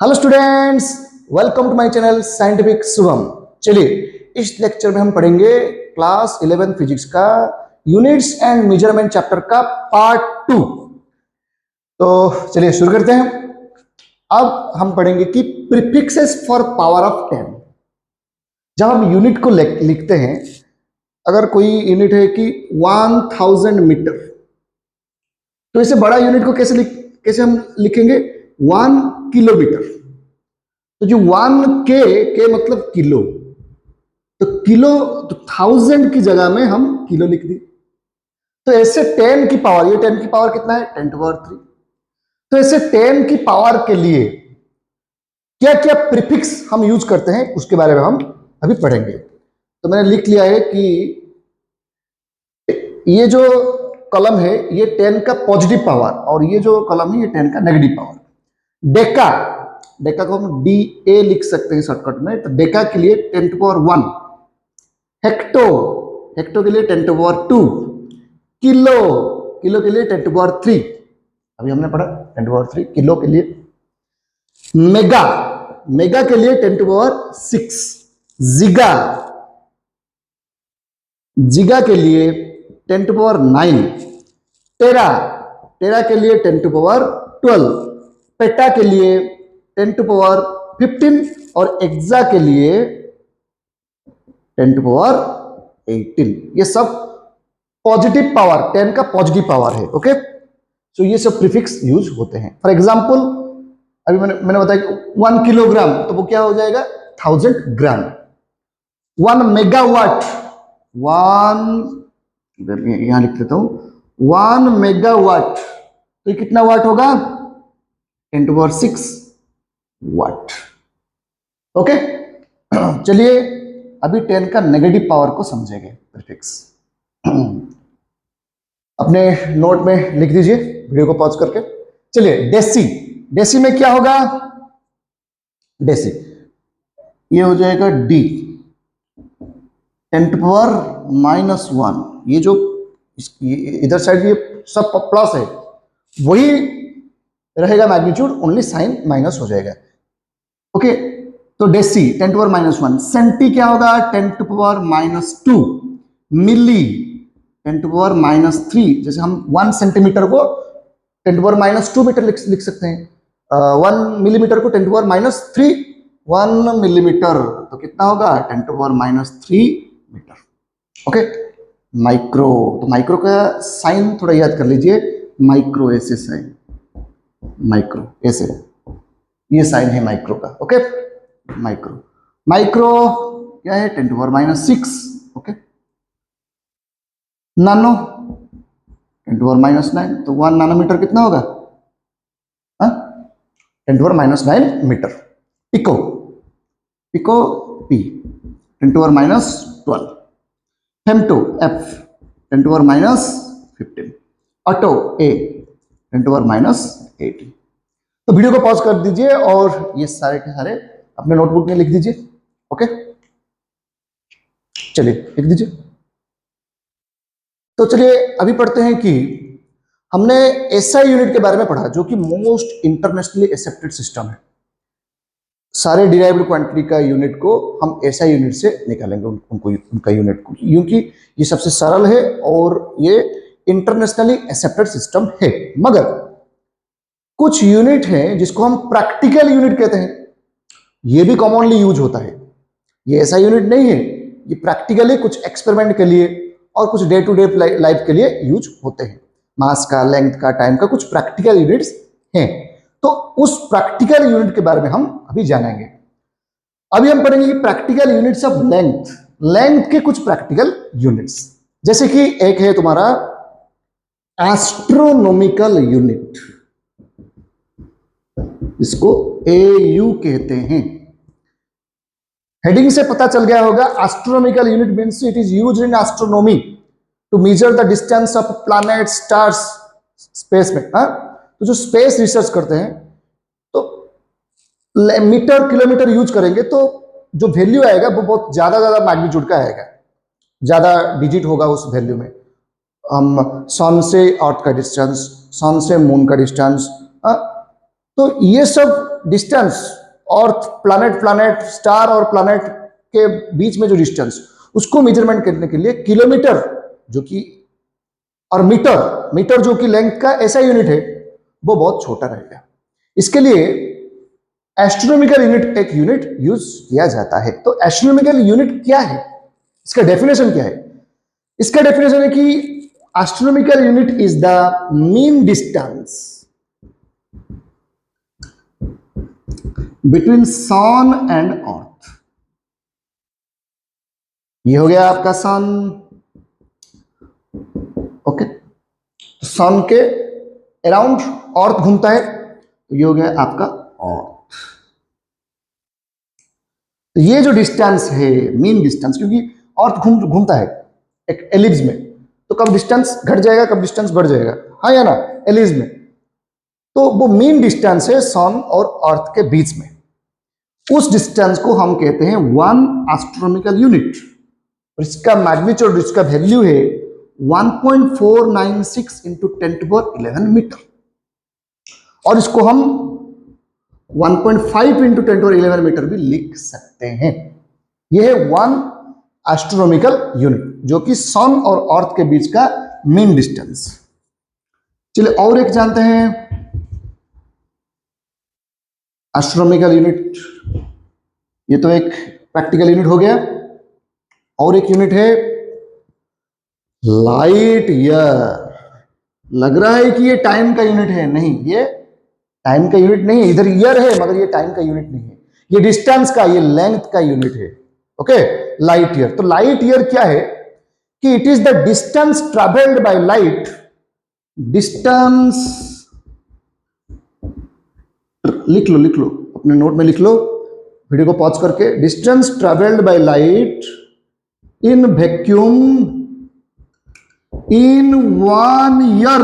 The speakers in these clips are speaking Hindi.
Hello students, welcome to my channel scientific Shubham. चलिए, इस लेक्चर में हम पढ़ेंगे क्लास 11 फिजिक्स का यूनिट्स एंड मेजरमेंट चैप्टर का पार्ट 2। तो चलिए शुरू करते हैं। अब हम पढ़ेंगे कि प्रीफिक्सेस फॉर पावर ऑफ 10। जब हम यूनिट को लिखते हैं, अगर कोई यूनिट है कि 1000 मीटर, तो इसे बड़ा यूनिट को कैसे हम लिखेंगे? 1 किलोमीटर। तो जो 1 के मतलब किलो, तो किलो, तो 1000 की जगह में हम किलो लिख दी। तो ऐसे 10 की पावर, ये 10 की पावर कितना है? 10 टू पावर 3। तो ऐसे 10 की पावर के लिए क्या क्या प्रीफिक्स हम यूज करते हैं, उसके बारे में हम अभी पढ़ेंगे। तो मैंने लिख लिया है कि ये जो कॉलम है ये 10 का पॉजिटिव पावर, और ये जो कॉलम है ये 10 का नेगेटिव पावर। डेका, डेका को हम डी ए लिख सकते हैं शॉर्टकट में। तो डेका के लिए 10 टू पावर 1। हेक्टो, हेक्टो के लिए 10 टू पावर 2। किलो, किलो के लिए 10 टू पावर 3। अभी हमने पढ़ा 10 टू पावर 3 किलो के लिए। मेगा, मेगा के लिए 10 टू पावर 6। जिगा, जिगा के लिए 10 टू पावर 9। टेरा, टेरा के लिए 10 टू पावर 12। पेटा के लिए 10 टू पावर 15 और एक्सा के लिए 10 टू पावर 18। ये सब पॉजिटिव पावर, 10 का पॉजिटिव पावर है। ओके, तो ये सब प्रीफिक्स यूज होते हैं। फॉर एग्जांपल, अभी मैंने बताया कि 1 किलोग्राम, तो वो क्या हो जाएगा? 1000 ग्राम। 1 मेगावाट, 1, यहां लिख देता हूं, 1 मेगावाट, तो ये कितना वाट होगा? 10 टू पावर 6 वाट। ओके, चलिए अभी 10 का नेगेटिव पावर को समझेंगे प्रीफिक्स। अपने नोट में लिख दीजिए, वीडियो को पॉज करके। चलिए, डेसी, डेसी में क्या होगा? डेसी ये हो जाएगा डी, 10 टू पावर -1। ये जो इधर साइड ये सब प्लस है, वही रहेगा मैग्नीट्यूड, ओनली साइन माइनस हो जाएगा। ओके, तो डेसी 10 टू पावर -1। सेंटी क्या होगा? 10 to power -2। Milli 10 to power -3। जैसे हम 1 सेंटीमीटर को 10 टू पावर -2 मीटर लिख सकते हैं। 1 मिलीमीटर को 10 टू पावर -3, 1 मिलीमीटर, तो कितना होगा? 10 to power -3 metre. Okay, micro, तो माइक्रो का साइन थोड़ा याद कर लीजिए। माइक्रो ऐसे साइन, माइक्रो ऐसे, ये साइन है माइक्रो का। ओके, माइक्रो, माइक्रो क्या है? 10 टू पावर -6। ओके, नानो 10 टू पावर -9, तो 1 नानोमीटर कितना होगा? 10 to power -9 metre. Pico, pico P 10 to power -12। Femto F 10 to power -15। Atto A 10 to power -18। तो वीडियो को पॉज कर दीजिए और ये सारे के सारे अपने नोटबुक में लिख दीजिए। ओके, चलिए लिख दीजिए। तो चलिए अभी पढ़ते हैं कि हमने एसआई यूनिट के बारे में पढ़ा, जो कि मोस्ट इंटरनेशनली एक्सेप्टेड सिस्टम है। सारे डिराइव्ड क्वांटिटी का यूनिट को हम एसआई यूनिट से निकालेंगे, उनको उनका यूनिट को, क्योंकि ये सबसे सरल है और ये इंटरनेशनली एक्सेप्टेड सिस्टम है। मगर कुछ यूनिट हैं जिसको हम प्रैक्टिकल यूनिट कहते हैं, ये भी कॉमनली यूज होता है। ये ऐसा यूनिट नहीं है, ये प्रैक्टिकली कुछ एक्सपेरिमेंट के लिए और कुछ डे टू डे लाइफ के लिए यूज होते हैं। मास का, लेंथ का, टाइम का, कुछ प्रैक्टिकल यूनिट्स हैं। तो उस प्रैक्टिकल यूनिट के बारे में हम अभी जानेंगे। अभी हम पढ़ेंगे कि practical units of length, length के कुछ प्रैक्टिकल यूनिट्स। जैसे कि एक है तुम्हारा एस्ट्रोनॉमिकल यूनिट, इसको एयू कहते हैं। हेडिंग से पता चल गया होगा, astronomical unit means it is used in astronomy to measure the distance of planet, stars, space में। तो जो स्पेस रिसर्च करते हैं, तो मीटर किलोमीटर यूज करेंगे, तो जो वैल्यू आएगा वो बहुत ज्यादा मैग्नीट्यूड का आएगा, ज्यादा डिजिट होगा उस वैल्यू में। हम सन से अर्थ का डिस्टेंस, सन से मून का डिस्टेंस, तो ये सब डिस्टेंस अर्थ प्लैनेट प्लैनेट स्टार और प्लैनेट के बीच में जो डिस्टेंस उसको मेजरमेंट करने के लिए किलोमीटर जो कि और मीटर मीटर जो कि लेंथ का ऐसा यूनिट है वो बहुत छोटा रहेगा। इसके लिए एस्ट्रोनॉमिकल यूनिट एक यूनिट यूज किया जाता है। तो एस्ट्रोनॉमिकल यूनिट क्या है, इसका डेफिनेशन क्या है? इसका डेफिनेशन है कि astronomical unit is the mean distance between sun and earth. ये हो गया आपका सन, ओके। सन के अराउंड अर्थ घूमता है, तो ये हो गया आपका अर्थ। तो ये जो डिस्टेंस है मीन डिस्टेंस, क्योंकि अर्थ घूमता है एक एलिप्स में, तो कब डिस्टेंस घट जाएगा कब डिस्टेंस बढ़ जाएगा, हाँ या ना, एलिप्स में। तो वो मीन डिस्टेंस है सन और अर्थ के बीच में। उस डिस्टेंस को हम कहते हैं 1 एस्ट्रोनॉमिकल यूनिट, और इसका मैग्नीट्यूड, इसका वैल्यू है 1.496 इंटू 10⁻11 मीटर, और इसको हम 1.5 इंटू 10⁻11 मीटर भी लिख सकते हैं। यह है 1 एस्ट्रोनॉमिकल यूनिट, जो कि सन और अर्थ के बीच का मीन डिस्टेंस। चलिए और एक जानते हैं एस्ट्रोनॉमिकल यूनिट। ये तो एक प्रैक्टिकल यूनिट हो गया, और एक यूनिट है लाइट ईयर। लग रहा है कि ये टाइम का यूनिट है, नहीं, ये टाइम का यूनिट नहीं है। इधर ईयर है मगर ये टाइम का यूनिट नहीं है, ये डिस्टेंस का, ये लेंथ का यूनिट है, ओके, लाइट ईयर। तो लाइट ईयर क्या है कि it is the distance travelled by light, distance, लिख लो अपने नोट में लिख लो, वीडियो को पॉज करके, distance travelled by light in vacuum in 1 year.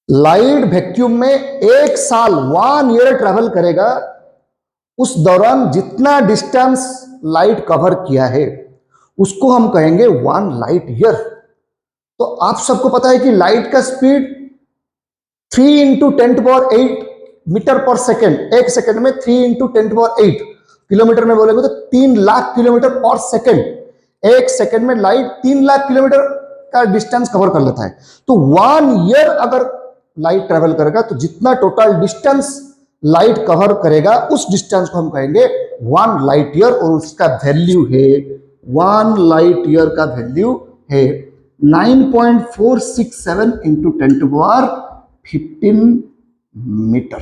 Light vacuum में 1 साल 1 ईयर ट्रेवल करेगा, उस दौरान जितना डिस्टेंस लाइट कवर किया है उसको हम कहेंगे 1 लाइट ईयर। तो आप सबको पता है कि लाइट का स्पीड 3 इंटू 10⁸ मीटर पर सेकेंड, एक सेकेंड में 3 इंटू 10⁸, किलोमीटर में बोलेंगे तो 3 लाख किलोमीटर पर सेकेंड। एक सेकेंड में लाइट 3 लाख किलोमीटर का डिस्टेंस कवर कर लेता है। तो 1 ईयर अगर लाइट ट्रेवल करेगा तो जितना टोटल डिस्टेंस लाइट कवर करेगा उस डिस्टेंस को हम कहेंगे 1 लाइट ईयर, और उसका वैल्यू है 1 लाइट ईयर का वैल्यू है 9.467 इंटू 10⁻15 मीटर,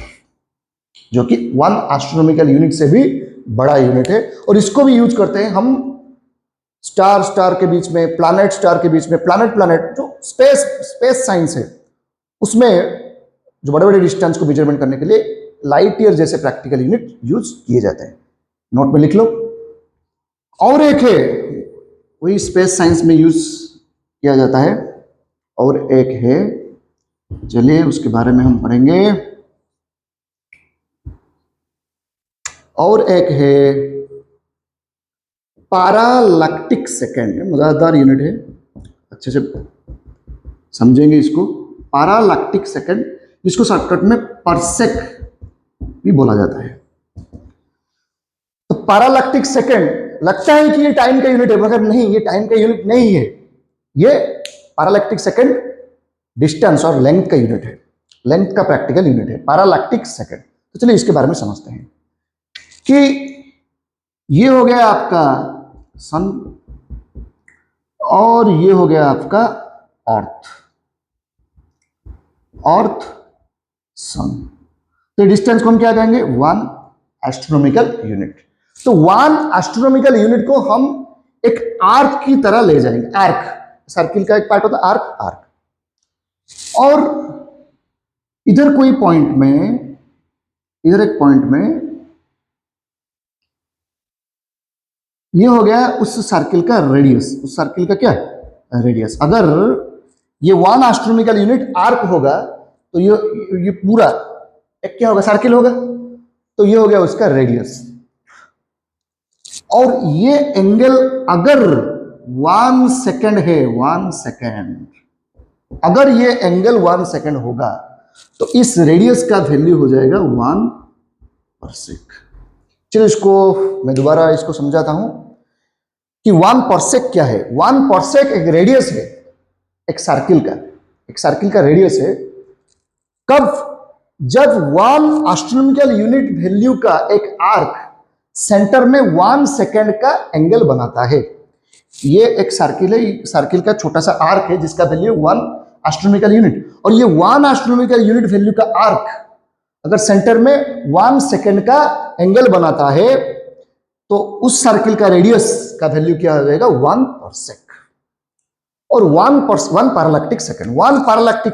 जो कि 1 एस्ट्रोनॉमिकल यूनिट से भी बड़ा यूनिट है। और इसको भी यूज करते हैं हम स्टार के बीच में, प्लैनेट स्टार के बीच में, प्लैनेट जो स्पेस साइंस है उसमें जो बड़े बड़े डिस्टेंस को मेजरमेंट करने के लिए लाइट ईयर जैसे प्रैक्टिकल यूनिट यूज किए जाते हैं। नोट में लिख लो। और एक है वही स्पेस साइंस में यूज किया जाता है, और एक है, चलिए उसके बारे में हम पढ़ेंगे। और एक है पैरालैक्टिक सेकेंड, मजेदार यूनिट है, अच्छे से समझेंगे इसको। पैरालैक्टिक सेकेंड, जिसको शॉर्टकट में परसेक भी बोला जाता है। तो पैरालैक्टिक सेकेंड लगता है कि ये टाइम का यूनिट है, मगर नहीं, ये टाइम का यूनिट नहीं है। ये पैरालैक्टिक सेकेंड डिस्टेंस और लेंथ का यूनिट है, लेंथ का प्रैक्टिकल यूनिट है पैरालैक्टिक सेकेंड। तो चलिए इसके बारे में समझते हैं कि ये हो गया आपका सन, और ये हो गया आपका अर्थ सन। तो डिस्टेंस को हम क्या कहेंगे? 1 एस्ट्रोनॉमिकल यूनिट। तो 1 एस्ट्रोनॉमिकल यूनिट को हम एक आर्क की तरह ले जाएंगे। आर्क, सर्किल का एक पार्ट होता है आर्क। और इधर कोई पॉइंट में, इधर एक पॉइंट में ये हो गया उस सर्किल का रेडियस, उस सर्किल का क्या रेडियस। अगर ये 1 एस्ट्रोनॉमिकल यूनिट आर्क होगा तो ये पूरा एक क्या होगा, सर्किल होगा, तो ये हो गया उसका रेडियस। और ये एंगल अगर 1 सेकेंड है, 1 सेकेंड, अगर ये एंगल 1 सेकेंड होगा तो इस रेडियस का वैल्यू हो जाएगा 1 परसेक। चलिए इसको मैं दोबारा इसको समझाता हूं कि 1 परसेक क्या है। 1 परसेक एक रेडियस है, एक सर्किल का रेडियस है। कब? जब 1 एस्ट्रोनॉमिकल यूनिट वैल्यू का एक आर्क सेंटर में 1 सेकेंड का एंगल बनाता है। ये एक सर्किल है, सर्किल का छोटा सा आर्क है जिसका वैल्यू 1 एस्ट्रोनॉमिकल यूनिट, और ये 1 एस्ट्रोनॉमिकल यूनिट वैल्यू का आर्क अगर सेंटर में 1 सेकेंड का एंगल बनाता है तो उस सर्किल का रेडियस का वैल्यू क्या हो जाएगा? 1 परसेक। और 1 पैरालैक्टिक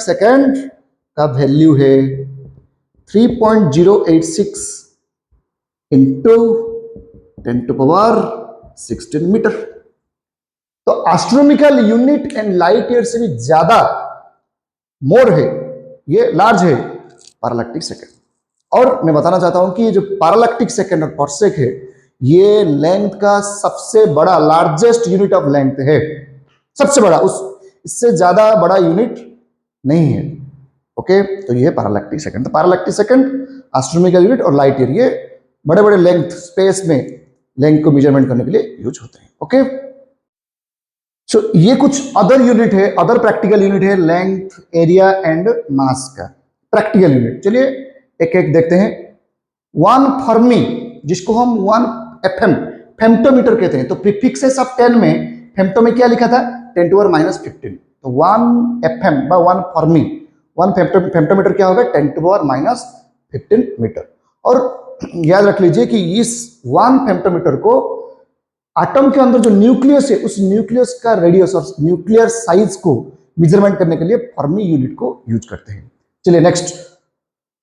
सेकेंड का वैल्यू है 3.086 इंटू 10⁻16 मीटर। तो astronomical unit and light year से भी ज्यादा मोर है, ये लार्ज है पैरालैक्टिक सेकेंड। और मैं बताना चाहता हूं कि ये जो पैरालैक्टिक सेकेंड और परसेक है, ये लेंथ का सबसे बड़ा, लार्जेस्ट यूनिट ऑफ लेंथ है, सबसे बड़ा, इससे ज्यादा बड़ा यूनिट नहीं है। ओके, तो ये पैरालैक्टिक सेकेंड। तो पैरालैक्टिक सेकेंड, एस्ट्रोनॉमिकल यूनिट और लाइट ईयर, ये बड़े बड़े लेंथ, स्पेस में लेंथ को मेजरमेंट करने के लिए यूज होते हैं। ओके, सो ये कुछ अदर यूनिट है, अदर प्रैक्टिकल यूनिट है लेंथ, एरिया एंड मास का प्रैक्टिकल यूनिट। चलिए एक एक देखते हैं। 1 फर्मी, जिसको हम 1 एफएम फेम्टोमीटर कहते हैं, तो प्रीफिक्सेस ऑफ 10 में फेम्टो में क्या लिखा था? 10⁻⁻15। तो 1 एफएम बाय 1 फर्मी, 1 फेम्टोमीटर क्या होगा? 10⁻⁻15 मीटर। और याद रख लीजिए कि इस 1 फेम्टोमीटर को एटम के अंदर जो न्यूक्लियस है, उस न्यूक्लियस का रेडियस और न्यूक्लियर साइज को मेजरमेंट करने के लिए फर्मी यूनिट को यूज करते हैं। चलिए नेक्स्ट,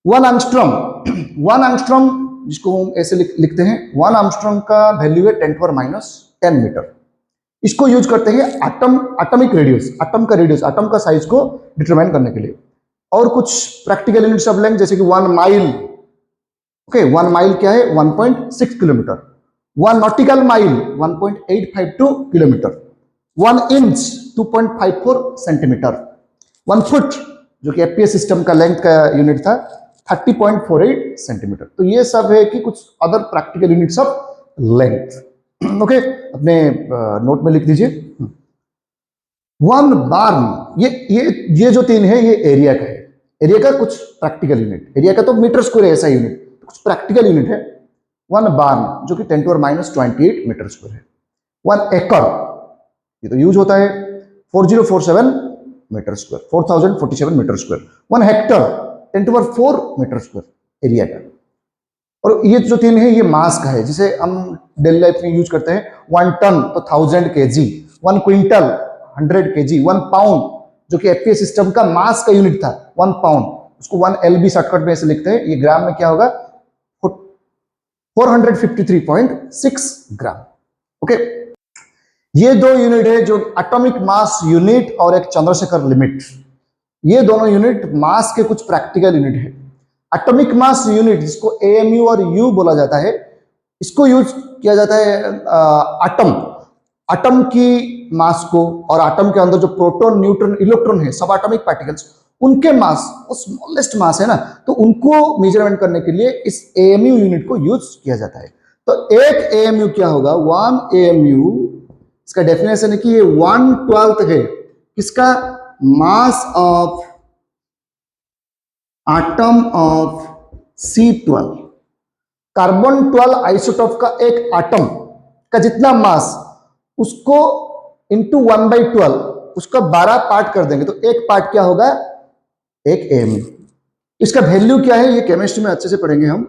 1 एंगस्ट्रॉम, जिसको हम ऐसे लिखते हैं, 1 एंगस्ट्रॉम का वैल्यू है 10⁻10 मीटर। इसको यूज करते हैं एटॉमिक रेडियस, एटम का साइज को डिटरमाइन करने के लिए। और कुछ प्रैक्टिकल यूनिट्स ऑफ लेंथ, जैसे कि 1 माइल। ओके, 1 माइल क्या है? 1.6 kilometre. 1 nautical mile 1.852 kilometre. 1 inch 2.54 centimetre. 1 foot, जो कि एफपीएस सिस्टम का लेंथ का यूनिट था, 30.48 सेंटीमीटर। तो ये सब है कि कुछ other practical units of length. Okay, अपने नोट में लिख दीजिए। 1 बार्न, ये जो 3 है, ये एरिया का है। एरिया का कुछ प्रैक्टिकल यूनिट, एरिया का तो मीटर स्क्वायर है ऐसा यूनिट, तो कुछ प्रैक्टिकल यूनिट है। 1 बार्न, जो कि 10⁻28 मीटर स्क्वायर है। 1 एकड़, ये तो यूज होता है, 4047 metre square, 4047 metre square. 1 hectare, 10⁴ metre square area का। और ये जो 3 है, ये मास का है, जिसे हम डेली लाइफ में यूज करते हैं। 1 टन तो 1000 kg, 1 क्विंटल 100 kg, 1 पाउंड, जो कि एफपीएस सिस्टम का मास का यूनिट था, 1 पाउंड, उसको 1 LB शॉर्टकट में ऐसे लिखते हैं। ये ग्राम में क्या होगा? 453.6 ग्राम। ओके, ये 2 यूनिट है, जो एटॉमिक मास यूनिट और एक चंद्रशेखर लिमिट, ये दोनों यूनिट मास के कुछ प्रैक्टिकल यूनिट है। एटॉमिक मास यूनिट, जिसको एएमयू और यू बोला जाता है, इसको यूज किया जाता है एटम की मास को, और एटम के अंदर जो प्रोटॉन, न्यूट्रॉन, इलेक्ट्रॉन है, सब एटॉमिक पार्टिकल्स, उनके मास, वो स्मॉलेस्ट मास है ना, तो उनको मेजरमेंट करने के लिए इस एएमयू यूनिट को यूज किया जाता है। तो एक एएमयू क्या होगा? 1 एएमयू, इसका डेफिनेशन है कि ये 1/12 है किसका? Mass of atom of C12। Carbon 12 isotope का एक एटम का जितना मास, उसको इंटू 1/12, उसका 12 पार्ट कर देंगे, तो एक पार्ट क्या होगा? एक एएमयू। इसका वैल्यू क्या है? ये केमिस्ट्री में अच्छे से पढ़ेंगे हम।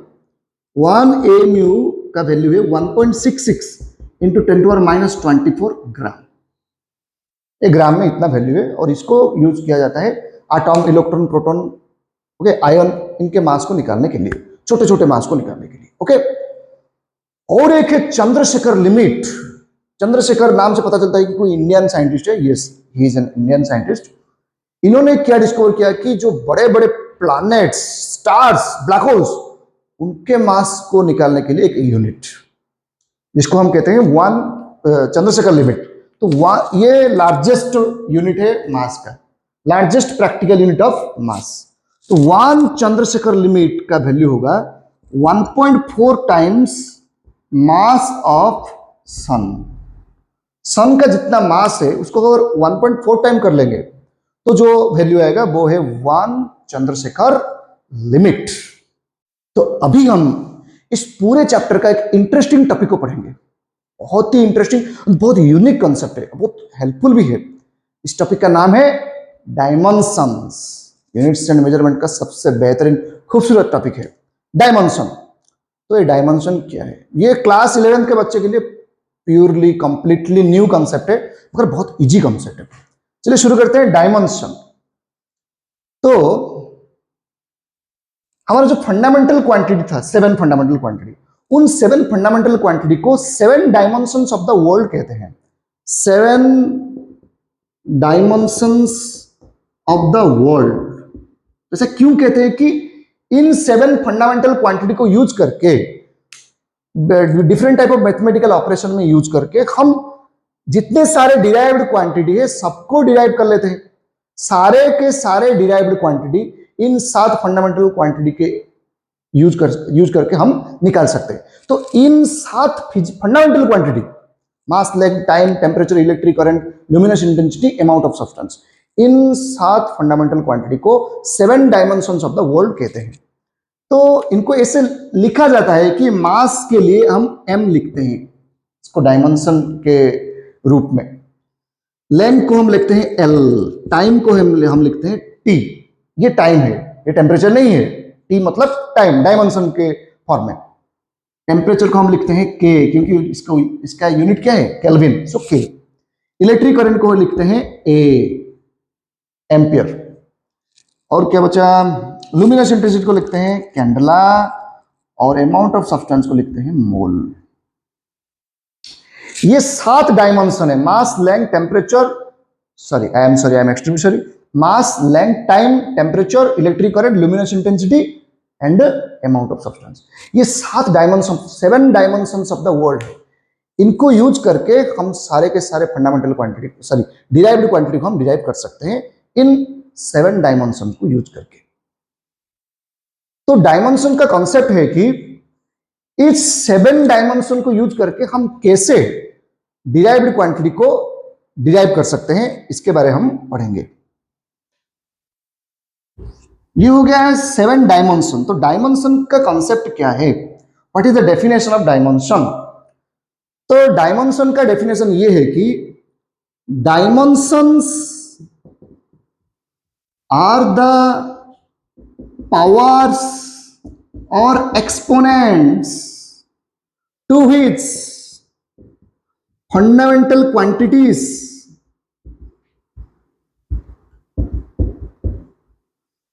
1 एएमयू का वैल्यू है 1.66 इंटू 10⁻24 ग्राम। एक ग्राम में इतना वैल्यू है, और इसको यूज किया जाता है atom, electron, proton, okay, ion, इनके मास को निकालने के लिए, छोटे छोटे मास को निकालने के लिए। ओके, और एक है चंद्रशेखर लिमिट। चंद्रशेखर नाम से पता चलता है कि कोई इंडियन साइंटिस्ट है। Yes, he is an Indian scientist. इन्होंने क्या डिस्कवर किया कि जो बड़े बड़े प्लैनेट्स, स्टार्स, ब्लैक होल्स, उनके मास को निकालने के लिए एक यूनिट, जिसको हम कहते हैं 1 चंद्रशेखर लिमिट। तो ये लार्जेस्ट यूनिट है मास का, largest practical unit of mass. तो 1 चंद्रशेखर लिमिट का वैल्यू होगा 1.4 टाइम्स मास ऑफ सन। सन का जितना मास है उसको अगर 1.4 टाइम कर लेंगे तो जो वैल्यू आएगा वो है 1 चंद्रशेखर लिमिट। तो अभी हम इस पूरे चैप्टर का एक इंटरेस्टिंग टॉपिक को पढ़ेंगे। बहुत ही इंटरेस्टिंग, बहुत यूनिक कंसेप्ट है, बहुत हेल्पफुल भी है। इस टॉपिक का नाम है डायमेंशंस। यूनिट्स एंड मेजरमेंट का सबसे बेहतरीन खूबसूरत टॉपिक है डायमेंशन। तो ये डायमेंशन क्या है? ये क्लास 11 के बच्चे के लिए प्योरली कंप्लीटली न्यू कंसेप्ट है, मगर बहुत इजी कंसेप्ट है। चलिए शुरू करते हैं डायमेंशन। तो हमारा जो फंडामेंटल क्वांटिटी था, 7 फंडामेंटल क्वांटिटी, उन 7 फंडामेंटल क्वांटिटी को 7 डायमेंशंस ऑफ द वर्ल्ड कहते हैं। 7 डायमेंशंस ऑफ द वर्ल्ड। ऐसा क्यों कहते हैं कि इन 7 फंडामेंटल क्वांटिटी को यूज करके, different type of mathematical operation में यूज करके हम जितने सारे डिराइव्ड क्वांटिटी है सबको डिराइव कर लेते हैं। सारे के सारे derived quantity in 7 fundamental quantity के यूज करके हम निकाल सकते हैं। तो इन 7 fundamental quantity, mass, length, time, temperature, electric current, luminous intensity, amount of substance, in 7 fundamental quantity को 7 डायमेंशंस ऑफ द वर्ल्ड कहते हैं। तो इनको ऐसे लिखा जाता है कि मास के लिए हम m लिखते हैं, इसको डायमेंशन के रूप में। लेंथ को हम लिखते हैं l, टाइम को हम लिखते हैं t। ये टाइम है, ये टेम्परेचर नहीं है। t मतलब टाइम, डायमेंशन के फॉर्म में। टेम्परेचर को हम लिखते हैं k, क्योंकि इसका यूनिट क्या है? केल्विन, सो k। इलेक्ट्रिक करंट को लिखते हैं a, एम्पियर। और क्या बचा? लुमिनस इंटेंसिटी को लिखते हैं कैंडला, और अमाउंट ऑफ सब्सटेंस को लिखते हैं मोल। ये 7 डायमेंशन है, mass, length, temperature, I am extremely sorry, mass, length, time, temperature, electric current, luminous intensity and amount of substance. ये 7 dimension, 7 dimensions of the world है। इनको यूज करके हम सारे के सारे फंडामेंटल क्वांटिटी, डिराइव्ड क्वांटिटी को हम डिराइव कर सकते हैं इन 7 डायमेंशन को यूज करके। तो डायमेंशन का कॉन्सेप्ट है कि इस 7 डायमेंशन को यूज करके हम कैसे डिराइव्ड क्वांटिटी को डिराइव कर सकते हैं, इसके बारे हम पढ़ेंगे। ये हो गया है 7 डायमेंशन। तो डायमेंशन का कॉन्सेप्ट क्या है? What is the definition of dimension? तो डायमेंशन का डेफिनेशन ये है कि dimensions are the powers or exponents to which fundamental quantities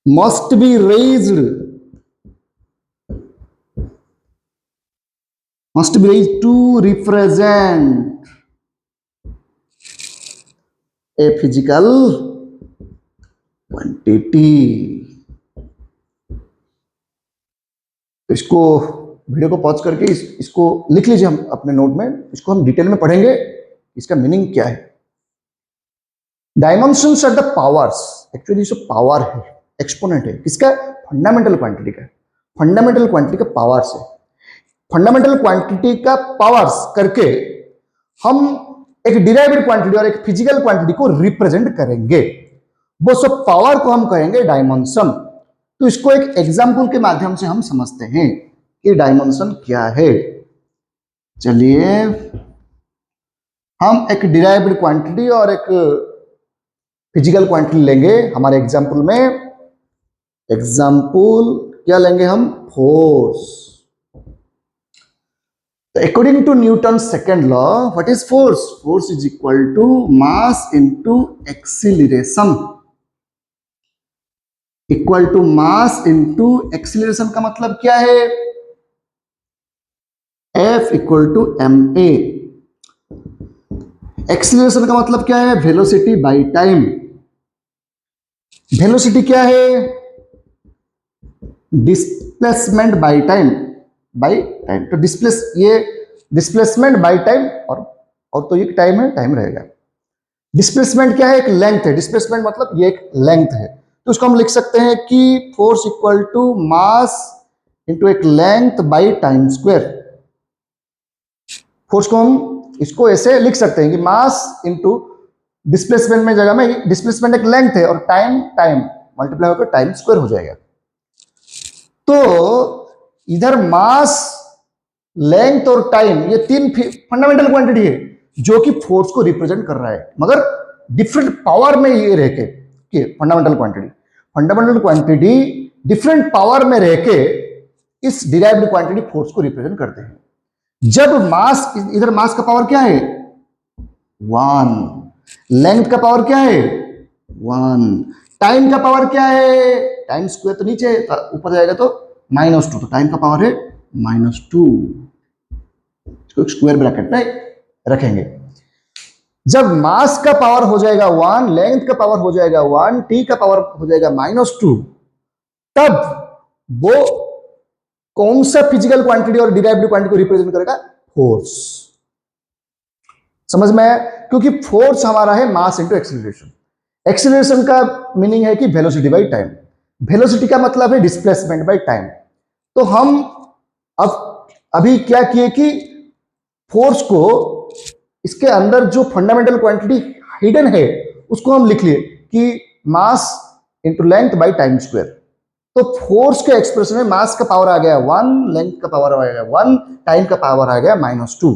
must be raised to represent a physical quantity। इसको वीडियो को पॉज करके इसको लिख लीजिए हम अपने नोट में, इसको हम डिटेल में पढ़ेंगे, इसका मीनिंग क्या है। Dimensions are the powers, actually जो पावर है, एक्सपोनेंट है किसका? फंडामेंटल क्वांटिटी का। फंडामेंटल क्वांटिटी का पावर्स है। फंडामेंटल क्वांटिटी का पावर्स करके हम एक डिराइव्ड क्वांटिटी और एक फिजिकल क्वांटिटी को रिप्रेजेंट करेंगे। वो सब पावर को हम कहेंगे डायमेंशन। तो इसको एक एग्जाम्पल के माध्यम से हम समझते हैं कि डायमेंशन क्या है। चलिए हम एक डिराइव्ड क्वांटिटी और एक फिजिकल क्वांटिटी लेंगे हमारे एग्जाम्पल में। एग्जाम्पल क्या लेंगे हम? Force. According to Newton second law, what is force? Force is equal to mass into acceleration. Equal to mass into acceleration का मतलब क्या है? F equal to ma। Acceleration का मतलब क्या है? Velocity by time. वेलोसिटी क्या है? Displacement by time. तो डिस्प्लेसमेंट बाय टाइम, और तो ये टाइम है, टाइम रहेगा। डिस्प्लेसमेंट क्या है? एक लेंथ है। डिस्प्लेसमेंट मतलब ये एक लेंथ है। तो उसको हम लिख सकते हैं कि force equal to mass into एक length by time square. Force को हम इसको ऐसे लिख सकते हैं कि मास इंटू डिस्प्लेसमेंट में जगह में डिस्प्लेसमेंट एक लेंथ है और टाइम टाइम मल्टीप्लाई होकर टाइम स्क्वायर हो जाएगा। तो इधर मास, लेंथ और टाइम ये तीन फंडामेंटल क्वांटिटी है जो कि फोर्स को रिप्रेजेंट कर रहा है, मगर डिफरेंट पावर में ये रह के फंडामेंटल क्वांटिटी डिफरेंट पावर में रह के इस डिराइव्ड क्वांटिटी फोर्स को रिप्रेजेंट करते हैं। जब मास, इधर मास का पावर क्या है 1, लेंथ का पावर क्या है 1, टाइम का पावर क्या है, टाइम स्क्वायर तो नीचे ऊपर जाएगा तो -2, तो टाइम का पावर है -2। इसको स्क्वायर ब्रैकेट में रखेंगे। जब मास का पावर हो जाएगा 1, लेंथ का पावर हो जाएगा 1, टी का पावर हो जाएगा -2, तब वो कौन सा फिजिकल क्वांटिटी और डिराइव्ड क्वांटिटी को रिप्रेजेंट करेगा, फोर्स। समझ में आया? क्योंकि फोर्स हमारा है मास इंटू एक्सीलरेशन। एक्सीलरेशन का मीनिंग है कि वेलोसिटी बाई टाइम, वेलोसिटी का मतलब है डिस्प्लेसमेंट बाई टाइम। तो हम अब अभी क्या किए कि फोर्स को इसके अंदर जो फंडामेंटल क्वांटिटी हिडन है उसको हम लिख लिए कि mass into length by time square. तो फोर्स के एक्सप्रेशन में मास का पावर आ गया 1, लेंथ का पावर आ गया 1, टाइम का पावर आ गया -2।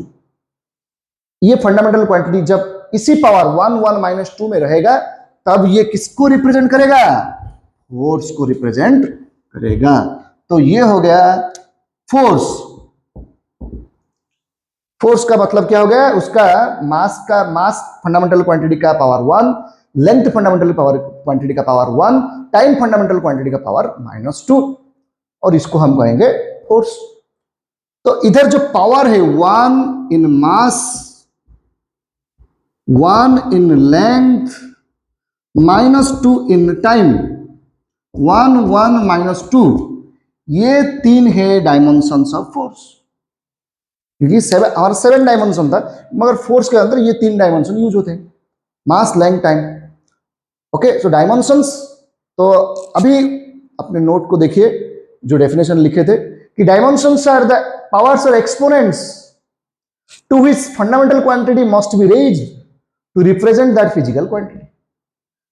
ये फंडामेंटल क्वांटिटी जब इसी पावर 1, 1, -2 में रहेगा तब ये किसको रिप्रेजेंट करेगा, फोर्स को रिप्रेजेंट करेगा। तो ये हो गया फोर्स। फोर्स का मतलब क्या हो गया, उसका मास फंडामेंटल क्वांटिटी का पावर 1, लेंथ फंडामेंटल क्वांटिटी का पावर 1, टाइम फंडामेंटल क्वांटिटी का पावर -2, और इसको हम कहेंगे फोर्स। तो इधर जो पावर है 1 इन मास, 1 इन लेंथ, -2 इन टाइम, 1, 1, -2, ये तीन है डायमेंशंस ऑफ फोर्स। क्योंकि 7 डायमेंशन था, मगर फोर्स के अंदर ये 3 डायमेंशन यूज होते हैं, मास, लेंथ, टाइम। ओके, सो डायमेंशंस। तो अभी अपने नोट को देखिए जो डेफिनेशन लिखे थे कि डायमेंशंस आर द पावर्स और exponents to which fundamental quantity must be raised to represent that physical quantity.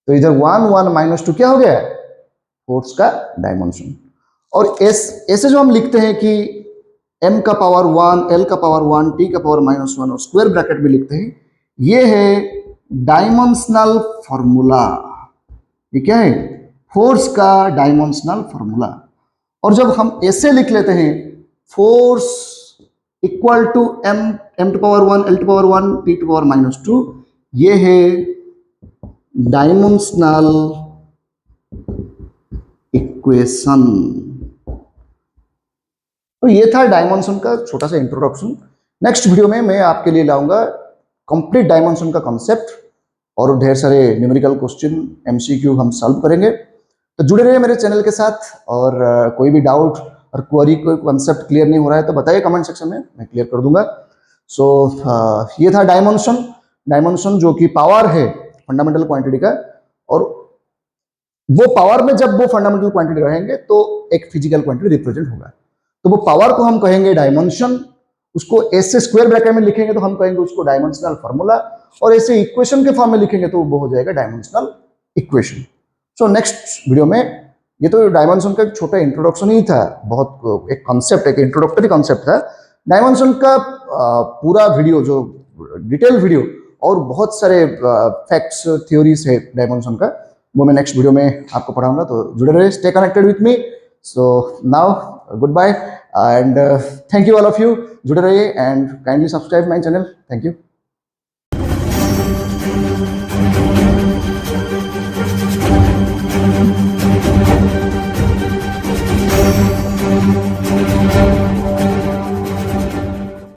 तो इधर 1, 1, -2 क्या हो गया, फोर्स का डायमेंशन। और ऐसे जो हम लिखते हैं कि m का पावर 1, l का पावर 1, t का पावर -1 और स्क्वायर ब्रैकेट में लिखते हैं, ये है डायमेंशनल फॉर्मूला। ये क्या है, फोर्स का डायमेंशनल फॉर्मूला। और जब हम ऐसे लिख लेते हैं force equal to m to power 1, l to power 1, t to power -2, ये है डायमेंशनल इक्वेशन। तो ये था डायमेंशन का छोटा सा इंट्रोडक्शन। नेक्स्ट वीडियो में मैं आपके लिए लाऊंगा कंप्लीट डायमेंशन का कॉन्सेप्ट और ढेर सारे न्यूमेरिकल क्वेश्चन, एमसीक्यू हम सॉल्व करेंगे। तो जुड़े रहिए मेरे चैनल के साथ, और कोई भी डाउट और क्वेरी, कोई कॉन्सेप्ट क्लियर नहीं हो रहा है तो बताइए कमेंट सेक्शन में, मैं क्लियर कर दूंगा। सो ये था डायमेंशन जो कि पावर है फंडामेंटल क्वांटिटी का, और वो पावर में जब वो फंडामेंटल क्वांटिटी रहेंगे तो एक फिजिकल क्वांटिटी रिप्रेजेंट होगा। तो वो पावर को हम कहेंगे डायमेंशन, उसको ऐसे स्क्वायर ब्रैकेट में लिखेंगे तो हम कहेंगे उसको डायमेंशनल फार्मूला, और ऐसे इक्वेशन के फॉर्म में लिखेंगे तो वो हो जाएगा dimensional equation. So next video में, ये तो डायमेंशन का एक छोटा इंट्रोडक्शन ही था, बहुत एक कॉन्सेप्ट, एक इंट्रोडक्टरी कॉन्सेप्ट था। डायमेंशन का पूरा वीडियो, जो डिटेल वीडियो और बहुत सारे फैक्ट्स, थ्योरीज है डायमेंशन का, वो मैं नेक्स्ट वीडियो में आपको पढ़ाऊंगा। तो जुड़े रहिए, stay connected with me. So now goodbye and thank you all of you. जुड़े रहिए and kindly subscribe my channel. Thank you.